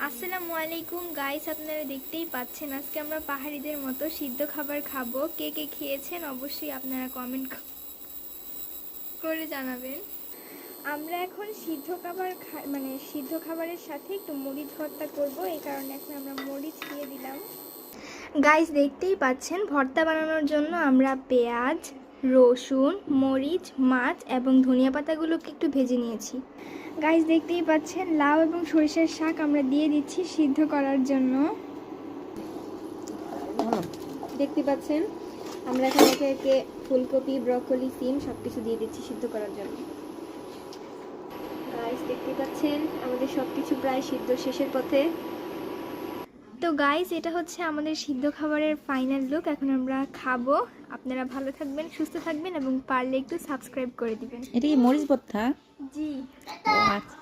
আসসালামু আলাইকুম গাইস, আপনারা দেখতেই পাচ্ছেন আজকে আমরা পাহাড়িদের মতো সিদ্ধ খাবার খাবো। কে কে খেয়েছেন অবশ্যই আপনারা কমেন্ট করে জানাবেন। আমরা এখন সিদ্ধ খাবার সিদ্ধ খাবারের সাথে একটু মরিচ ভর্তা করব, এই কারণে এখন আমরা মরিচ দিয়ে দিলাম। গাইস দেখতেই পাচ্ছেন ভর্তা বানানোর জন্য আমরা পেঁয়াজ, রসুন, মরিচ, মাছ এবং ধনিয়া পাতাগুলোকে একটু ভেজে নিয়েছি। গাইস দেখতেই পাচ্ছেন লাউ এবং সরিষার শাক আমরা দিয়ে দিচ্ছি সিদ্ধ করার জন্য। দেখতে পাচ্ছেন আমরা এখানে একে একে ফুলকপি, ব্রকলি, সিম সবকিছু দিয়ে দিচ্ছি সিদ্ধ করার জন্য। গাইস দেখতে পাচ্ছেন আমাদের সবকিছু প্রায় সিদ্ধ শেষের পথে। তো গাইস এটা হচ্ছে আমাদের সিদ্ধ খাবারের ফাইনাল লুক। এখন আমরা খাবো। আপনারা ভালো থাকবেন, সুস্থ থাকবেন এবং পারলে একটু সাবস্ক্রাইব করে দিবেন। এটা কি মরিচ ভর্তা? জি। ও আচ্ছা।